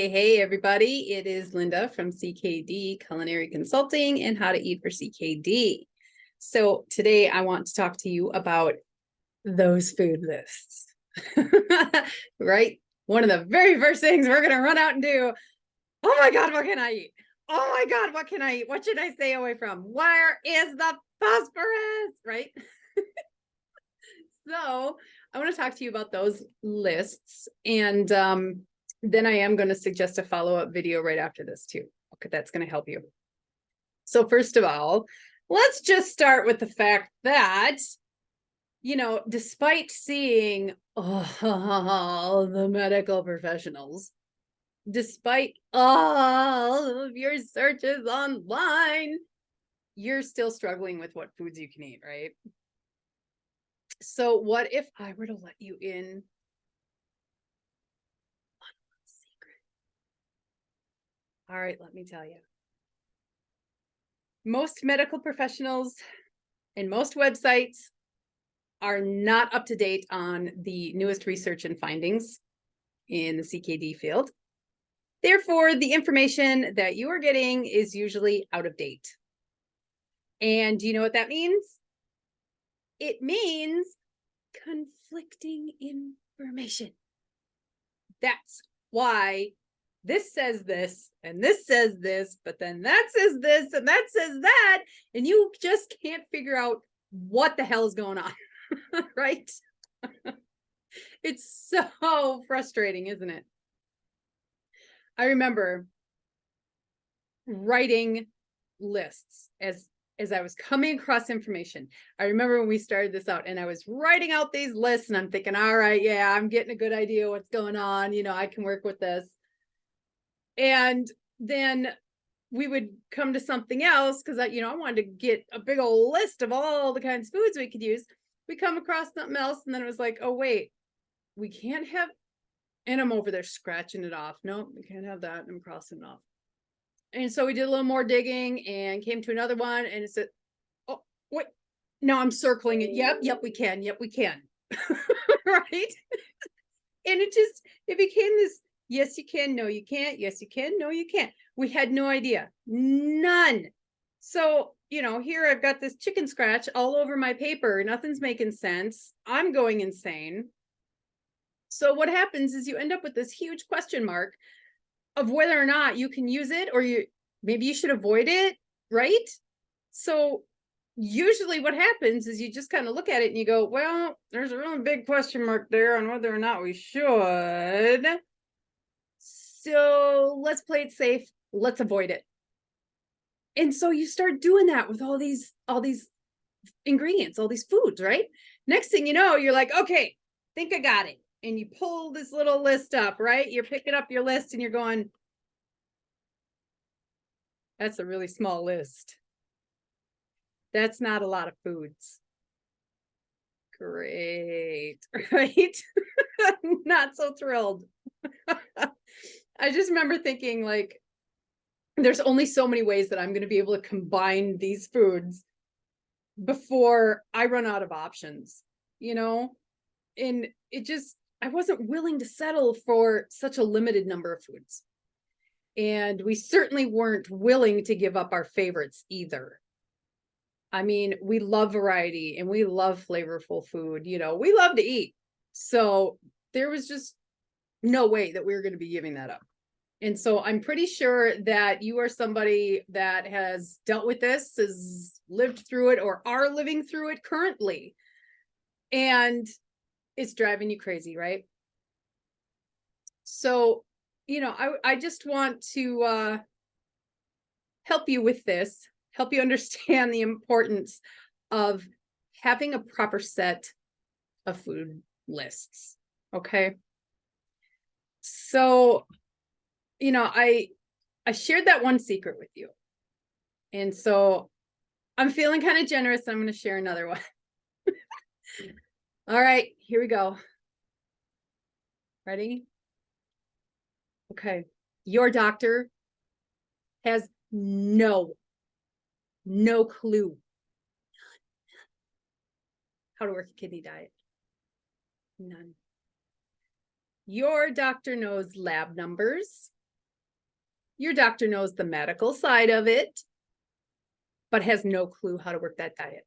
Hey, everybody. It is Linda from CKD Culinary Consulting and How to Eat for CKD. So today I want to talk to you about those food lists, right? One of the very first things we're going to run out and do. Oh my God, what can I eat? Oh my God, what can I eat? What should I stay away from? Where is the phosphorus, right? So I want to talk to you about those lists. And then I am going to suggest a follow-up video right after this too. Okay, that's going to help you. So first of all, let's just start with the fact that, despite seeing all the medical professionals, despite all of your searches online, you're still struggling with what foods you can eat, right? So what if I were to let you in on a secret? All right, let me tell you. Most medical professionals and most websites are not up to date on the newest research and findings in the CKD field. Therefore, the information that you are getting is usually out of date. And do you know what that means? It means conflicting information. That's why this says this and this says this, but then that says this and that says that, and you just can't figure out what the hell is going on, right? It's so frustrating, isn't it? I remember writing lists as I was coming across information. I remember when we started this out and I was writing out these lists and I'm thinking, all right, yeah, I'm getting a good idea what's going on. I can work with this. And then we would come to something else because I wanted to get a big old list of all the kinds of foods we could use. We come across something else and then it was like, oh, wait, we can't have, and I'm over there scratching it off. No, we can't have that. I'm crossing it off. And so we did a little more digging and came to another one and it said, oh, wait, no, I'm circling it. Yep, we can. Yep, we can. Right? And it became this, yes, you can, no, you can't. Yes, you can, no, you can't. We had no idea. None. So, here I've got this chicken scratch all over my paper. Nothing's making sense. I'm going insane. So what happens is you end up with this huge question mark of whether or not you can use it or maybe you should avoid it, right? So usually what happens is you just kind of look at it and you go, well, there's a really big question mark there on whether or not we should. So let's play it safe. Let's avoid it. And so you start doing that with all these ingredients, all these foods, right? Next thing you know, you're like, okay, think I got it. And you pull this little list up, right? You're picking up your list and you're going, that's a really small list. That's not a lot of foods. Great, right? Not so thrilled. I just remember thinking, like, there's only so many ways that I'm going to be able to combine these foods before I run out of options, And I wasn't willing to settle for such a limited number of foods. And we certainly weren't willing to give up our favorites either. I mean, we love variety and we love flavorful food. We love to eat. So there was just no way that we were going to be giving that up. And so I'm pretty sure that you are somebody that has dealt with this, has lived through it, or are living through it currently. And it's driving you crazy, right? So, I just want to help you with this, help you understand the importance of having a proper set of food lists. Okay. So, I shared that one secret with you. And so I'm feeling kind of generous. I'm going to share another one. All right, here we go. Ready? Okay. Your doctor has no clue how to work a kidney diet. None. Your doctor knows lab numbers. Your doctor knows the medical side of it, but has no clue how to work that diet.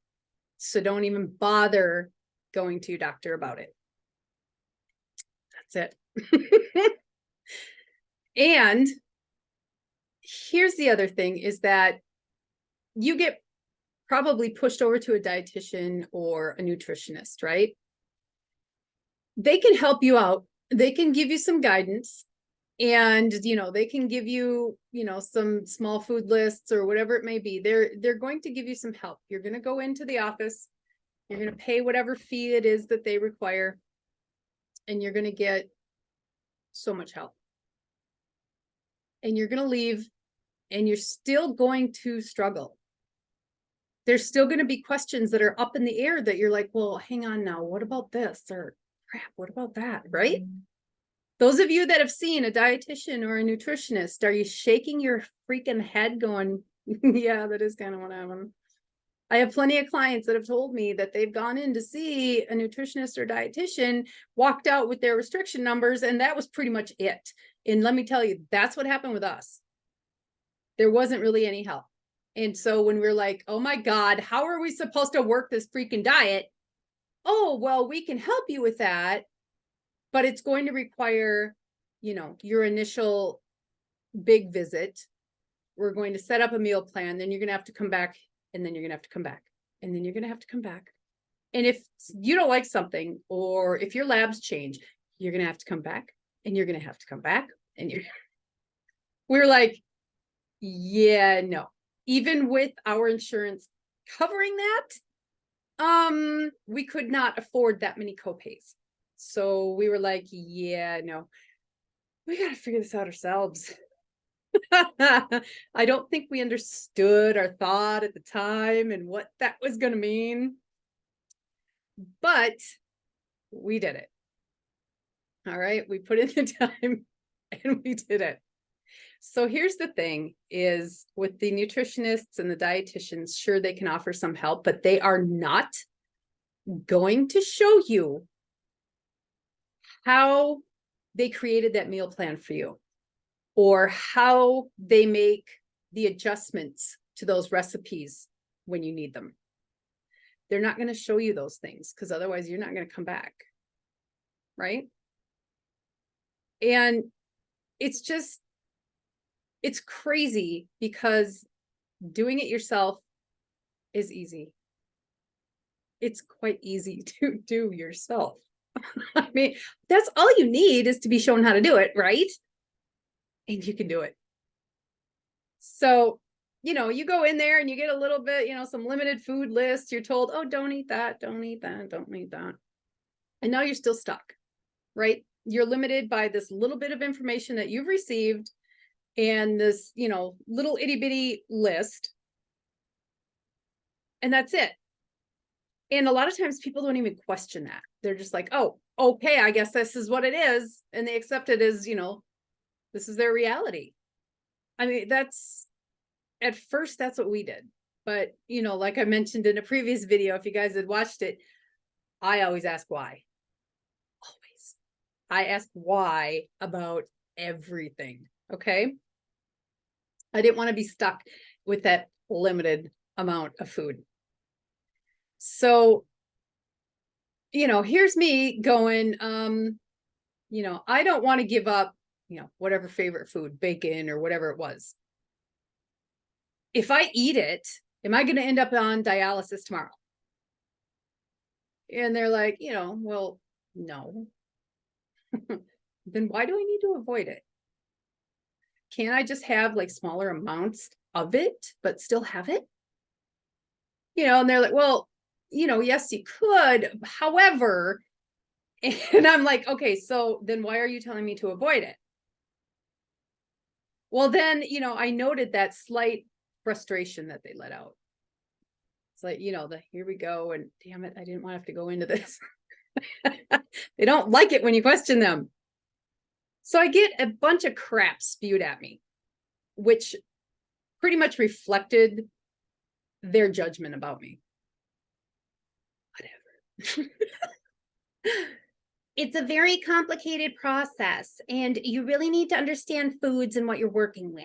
So don't even bother going to your doctor about it. That's it. And here's the other thing is that you get probably pushed over to a dietitian or a nutritionist, right? They can help you out. They can give you some guidance, and they can give you some small food lists or whatever it may be. They're going to give you some help. You're going to go into the office, you're going to pay whatever fee it is that they require, and you're going to get so much help. And you're going to leave, and you're still going to struggle. There's still going to be questions that are up in the air that you're like, well, hang on now, what about this? Or crap, what about that? Right? Those of you that have seen a dietitian or a nutritionist, are you shaking your freaking head going, yeah, that is kind of what happened? I have plenty of clients that have told me that they've gone in to see a nutritionist or dietitian, walked out with their restriction numbers, and that was pretty much it. And let me tell you, that's what happened with us. There wasn't really any help. And so when we're like, oh my God, how are we supposed to work this freaking diet? Oh, well, we can help you with that, but it's going to require, your initial big visit. We're going to set up a meal plan. Then you're going to have to come back, and then you're going to have to come back, and then you're going to have to come back. And if you don't like something, or if your labs change, you're going to have to come back, and you're going to have to come back. And we're like, yeah, no. Even with our insurance covering that, we could not afford that many copays. So we were like, yeah, no, we got to figure this out ourselves. I don't think we understood our thought at the time and what that was going to mean, but we did it. All right. We put in the time and we did it. So here's the thing is with the nutritionists and the dietitians, sure, they can offer some help, but they are not going to show you how they created that meal plan for you, or how they make the adjustments to those recipes when you need them. They're not going to show you those things, because otherwise you're not going to come back. Right? And it's crazy, because doing it yourself is easy. It's quite easy to do yourself. I mean, that's all you need is to be shown how to do it, right? And you can do it. So, you go in there and you get a little bit, some limited food lists. You're told, oh, don't eat that, don't eat that, don't eat that. And now you're still stuck, right? You're limited by this little bit of information that you've received and this, little itty bitty list. And that's it. And a lot of times people don't even question that. They're just like, oh, okay, I guess this is what it is. And they accept it as, this is their reality. I mean, at first, that's what we did. But, like I mentioned in a previous video, if you guys had watched it, I always ask why. Always. I ask why about everything. Okay. I didn't want to be stuck with that limited amount of food. So, here's me going, I don't want to give up, whatever favorite food, bacon or whatever it was. If I eat it, am I going to end up on dialysis tomorrow? And they're like, well, no. Then why do I need to avoid it? Can't I just have like smaller amounts of it, but still have it? And they're like, well, yes, you could. However, and I'm like, okay, so then why are you telling me to avoid it? Well, then, I noted that slight frustration that they let out. It's like, here we go. And damn it, I didn't want to have to go into this. They don't like it when you question them. So I get a bunch of crap spewed at me, which pretty much reflected their judgment about me. Whatever. It's a very complicated process, and you really need to understand foods and what you're working with.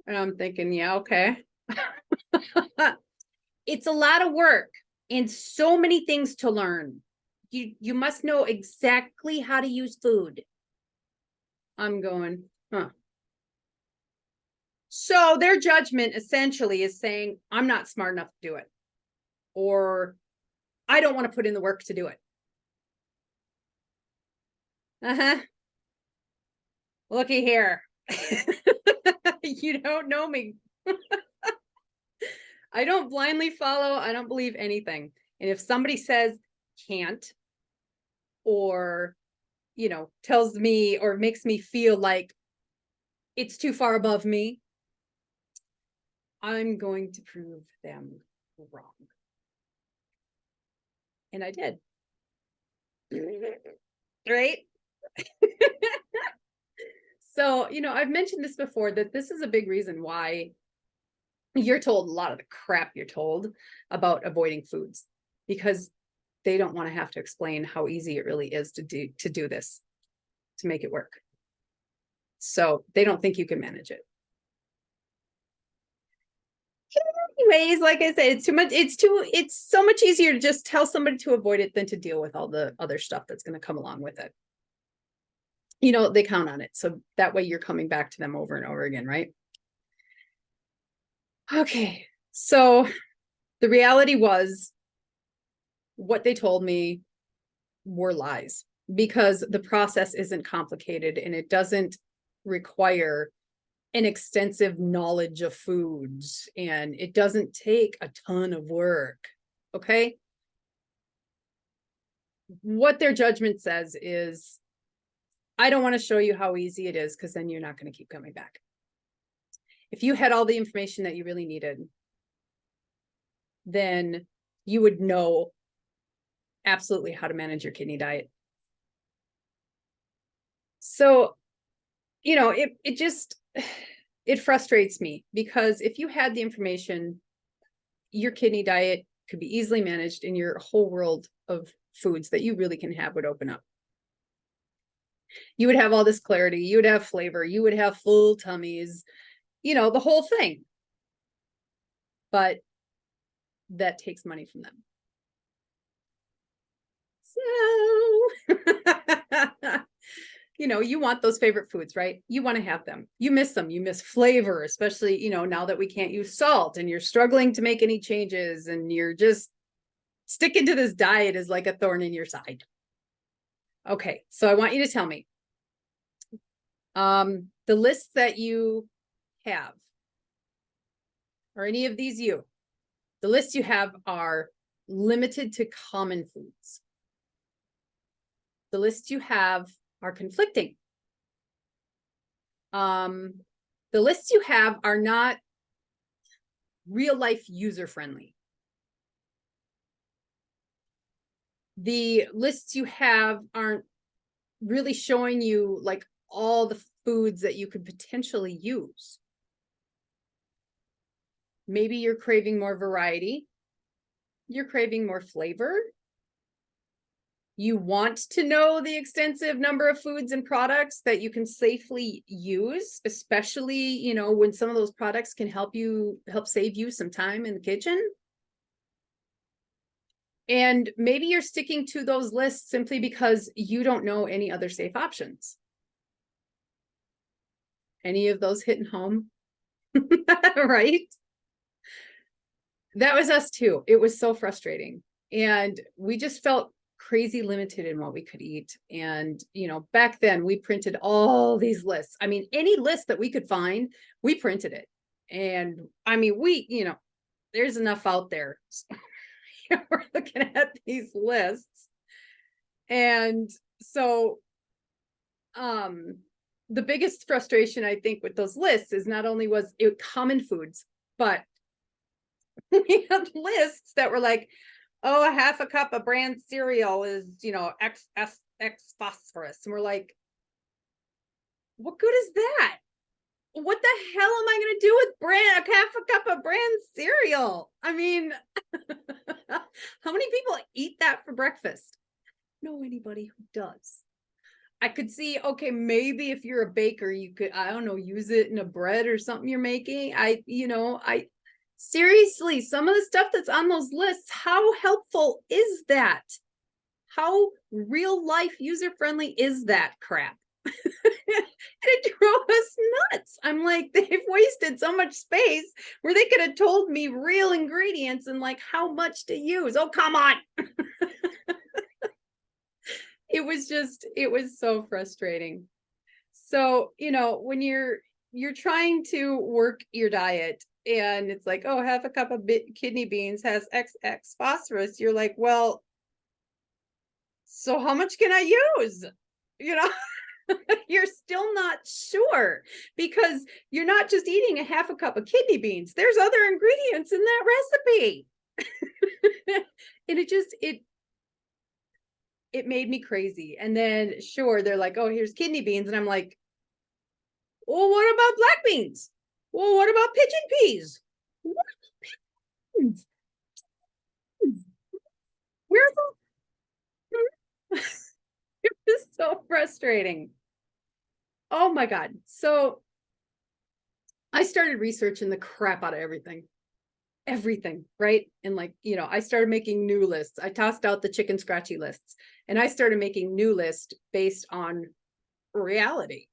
And I'm thinking, yeah, okay. It's a lot of work and so many things to learn. You must know exactly how to use food. I'm going, huh. So their judgment essentially is saying, I'm not smart enough to do it, or I don't want to put in the work to do it. Uh-huh. Looky here. You don't know me. I don't blindly follow. I don't believe anything. And if somebody says can't, or, tells me or makes me feel like it's too far above me, I'm going to prove them wrong. And I did. Right? So, I've mentioned this before, that this is a big reason why you're told a lot of the crap you're told about avoiding foods, because they don't want to have to explain how easy it really is to do this, to make it work. So they don't think you can manage it. Anyways, like I said, it's too much. It's so much easier to just tell somebody to avoid it than to deal with all the other stuff that's going to come along with it. They count on it. So that way you're coming back to them over and over again, right? Okay. So the reality was, what they told me were lies, because the process isn't complicated and it doesn't require an extensive knowledge of foods, and it doesn't take a ton of work. Okay. What their judgment says is, I don't want to show you how easy it is, because then you're not going to keep coming back. If you had all the information that you really needed, then you would know absolutely how to manage your kidney diet. So, it just, it frustrates me, because if you had the information, your kidney diet could be easily managed, and your whole world of foods that you really can have would open up. You would have all this clarity, you would have flavor, you would have full tummies, the whole thing. But that takes money from them. So, you want those favorite foods, right? You want to have them. You miss them. You miss flavor, especially, now that we can't use salt and you're struggling to make any changes and you're just sticking to this diet is like a thorn in your side. Okay. So I want you to tell me, the lists that you have, or any of these the lists you have are limited to common foods. The lists you have are conflicting. The lists you have are not real life user friendly. The lists you have aren't really showing you like all the foods that you could potentially use. Maybe you're craving more variety. You're craving more flavor. You want to know the extensive number of foods and products that you can safely use, especially, when some of those products can help save you some time in the kitchen. And maybe you're sticking to those lists simply because you don't know any other safe options. Any of those hitting home? Right? That was us too. It was so frustrating. And we just felt crazy limited in what we could eat. And, back then we printed all these lists. I mean, any list that we could find, we printed it. And I mean, there's enough out there. We're looking at these lists. And so, the biggest frustration, I think, with those lists is not only was it common foods, but we had lists that were like, oh, a half a cup of brand cereal is, X phosphorus. And we're like, what good is that? What the hell am I going to do with half a cup of brand cereal? I mean, How many people eat that for breakfast? Know anybody who does? I could see, okay, maybe if you're a baker, you could, I don't know, use it in a bread or something you're making. I seriously, some of the stuff that's on those lists, how helpful is that? How real life user friendly is that crap? It drove us nuts. I'm like, they've wasted so much space where they could have told me real ingredients and like how much to use. Oh, come on. It was so frustrating. So, when you're trying to work your diet and it's like, oh, half a cup of kidney beans has XX phosphorus, you're like, well, so how much can I use? You know, you're still not sure because you're not just eating a half a cup of kidney beans. There's other ingredients in that recipe. And it made me crazy. And then sure, they're like, oh, here's kidney beans. And I'm like, well, what about black beans? Well, what about pigeon peas? What about pigeons? Where's the it was so frustrating. Oh my God. So I started researching the crap out of everything, right? And like, I started making new lists. I tossed out the chicken scratchy lists and I started making new lists based on reality.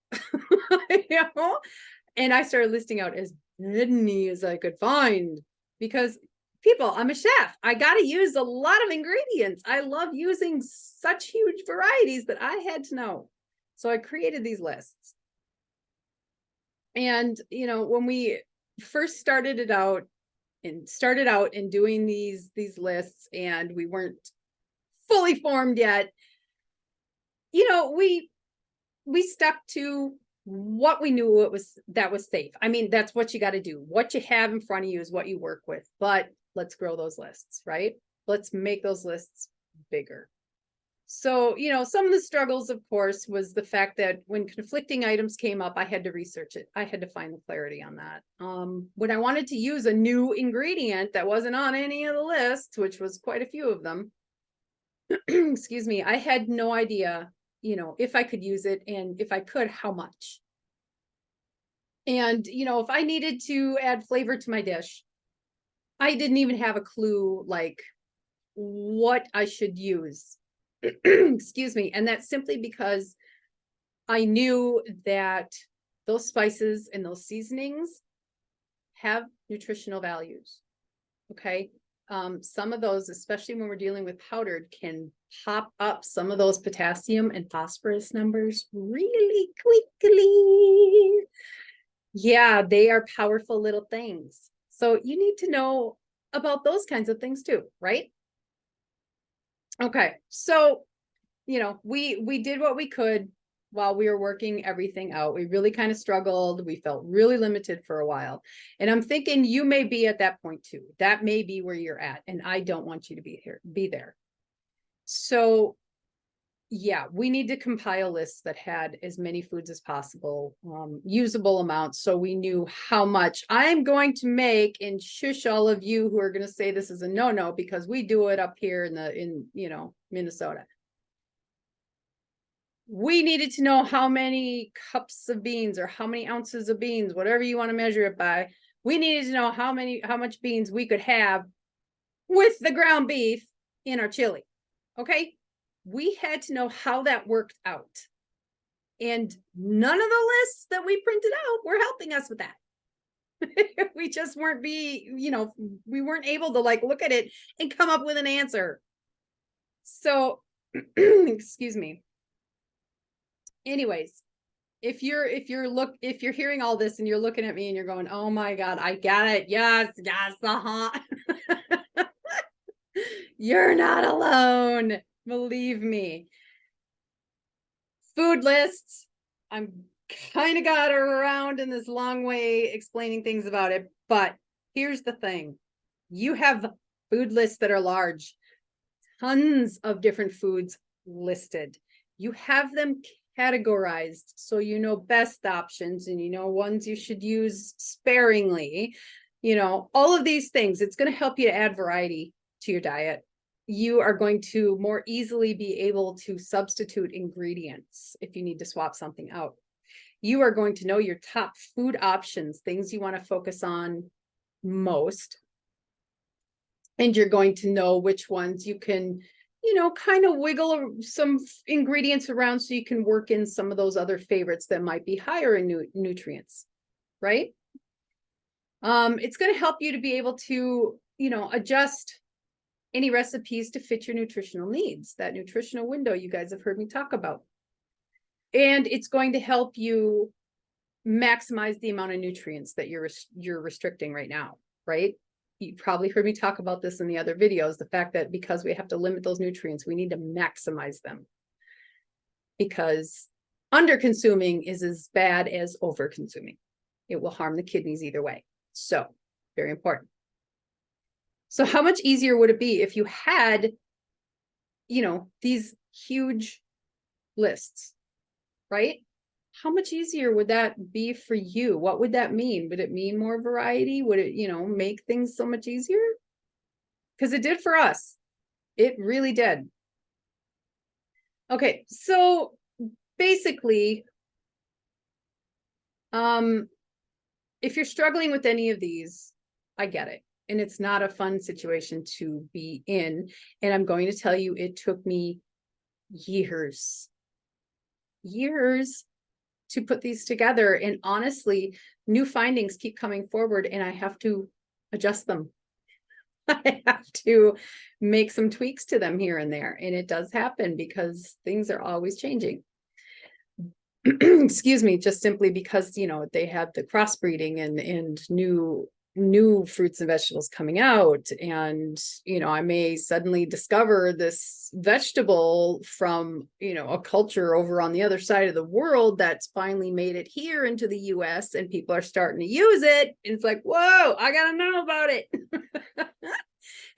And I started listing out as many as I could find because people, I'm a chef. I got to use a lot of ingredients. I love using such huge varieties that I had to know. So I created these lists. And, when we first started out and doing these lists and we weren't fully formed yet, we stuck to what we knew that was safe. I mean, that's what you got to do. What you have in front of you is what you work with, but let's grow those lists, right? Let's make those lists bigger. So, some of the struggles, of course, was the fact that when conflicting items came up, I had to research it. I had to find the clarity on that. When I wanted to use a new ingredient that wasn't on any of the lists, which was quite a few of them, excuse me, I had no idea, if I could use it and if I could, how much. And, if I needed to add flavor to my dish, I didn't even have a clue, like what I should use. Excuse me. And that's simply because I knew that those spices and those seasonings have nutritional values. Okay. Some of those, especially when we're dealing with powdered, can pop up some of those potassium and phosphorus numbers really quickly. Yeah, they are powerful little things. So you need to know about those kinds of things too, right? Okay, so we did what we could while we were working everything out. We really kind of struggled. We felt really limited for a while. And I'm thinking you may be at that point too. That may be where you're at. And I don't want you to be there. So yeah, we need to compile lists that had as many foods as possible, usable amounts. So we knew how much I'm going to make, and shush all of you who are going to say this is a no-no because we do it up here in Minnesota. We needed to know how many cups of beans or how many ounces of beans, whatever you want to measure it by. We needed to know how much beans we could have with the ground beef in our chili. Okay. We had to know how that worked out. And none of the lists that we printed out were helping us with that. We just we weren't able to like look at it and come up with an answer. So, excuse me. Anyways, if you're hearing all this and you're looking at me and you're going, oh my God, I get it. Yes, you're not alone. Believe me. Food lists. I'm kind of got her around in this long way explaining things about it. But here's the thing. You have food lists that are large. Tons of different foods listed. You have them categorized so you know best options and ones you should use sparingly. All of these things. It's going to help you to add variety to your diet. You are going to more easily be able to substitute ingredients if you need to swap something out. You are going to know your top food options, things you want to focus on most. And you're going to know which ones you can, kind of wiggle some ingredients around so you can work in some of those other favorites that might be higher in nutrients, right? It's going to help you to be able to, adjust any recipes to fit your nutritional needs, that nutritional window you guys have heard me talk about. And it's going to help you maximize the amount of nutrients that you're restricting right now, right? You probably heard me talk about this in the other videos, the fact that because we have to limit those nutrients, we need to maximize them. Because under consuming is as bad as over consuming. It will harm the kidneys either way. So, very important. So how much easier would it be if you had, these huge lists, right? How much easier would that be for you? What would that mean? Would it mean more variety? Would it, make things so much easier? Because it did for us. It really did. Okay, so basically, if you're struggling with any of these, I get it. And it's not a fun situation to be in. And I'm going to tell you, it took me years to put these together. And honestly, new findings keep coming forward and I have to adjust them. I have to make some tweaks to them here and there. And it does happen because things are always changing. Excuse me, just simply because, they have the crossbreeding and new fruits and vegetables coming out. And, I may suddenly discover this vegetable from, a culture over on the other side of the world that's finally made it here into the US and people are starting to use it. And it's like, whoa, I got to know about it.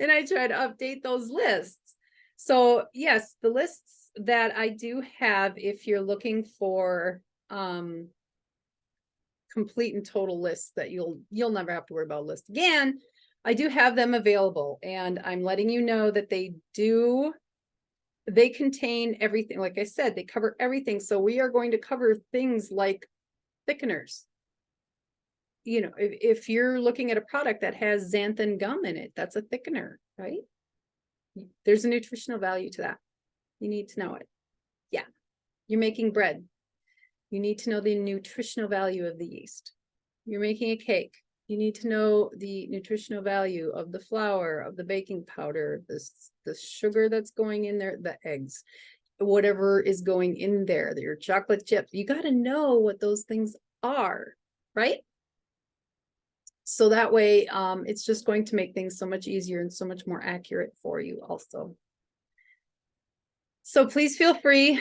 And I try to update those lists. So yes, the lists that I do have, if you're looking for, complete and total lists that you'll never have to worry about a list again, I do have them available, and I'm letting you know that they contain everything. Like I said, they cover everything. So we are going to cover things like thickeners. If you're looking at a product that has xanthan gum in it, that's a thickener, right? There's a nutritional value to that. You need to know it. Yeah. You're making bread. You need to know the nutritional value of the yeast. You're making a cake. You need to know the nutritional value of the flour, of the baking powder, the sugar that's going in there, the eggs, whatever is going in there, your chocolate chips. You got to know what those things are, right? So that way, it's just going to make things so much easier and so much more accurate for you also. So please feel free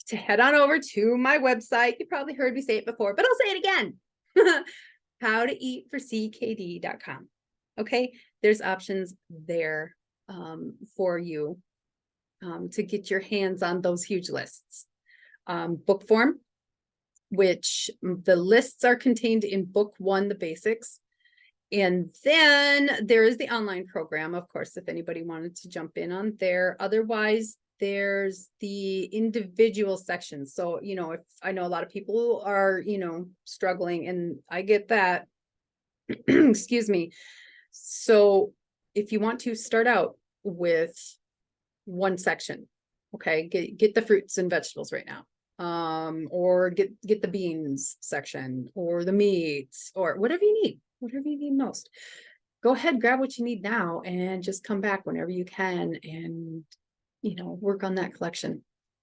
to head on over to my website. You probably heard me say it before, but I'll say it again. howtoeatforckd.com. Okay, there's options there for you to get your hands on those huge lists. Book form, which the lists are contained in book 1, the basics. And then there is the online program, of course, if anybody wanted to jump in on there. Otherwise, there's the individual sections. So, if I know a lot of people are, struggling, and I get that, excuse me. So if you want to start out with one section, okay, get the fruits and vegetables right now. Or get the beans section or the meats or whatever you need most. Go ahead, grab what you need now and just come back whenever you can and, work on that collection.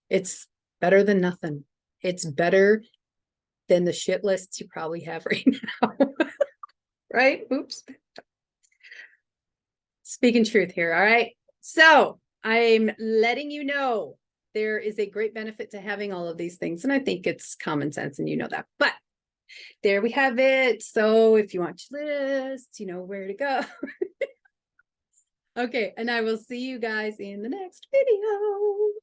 It's better than nothing. It's better than the shit lists you probably have right now. Right? Oops. Speaking truth here. All right. So I'm letting you know there is a great benefit to having all of these things. And I think it's common sense and you know that, but there we have it. So if you want your list, you know where to go. Okay. And I will see you guys in the next video.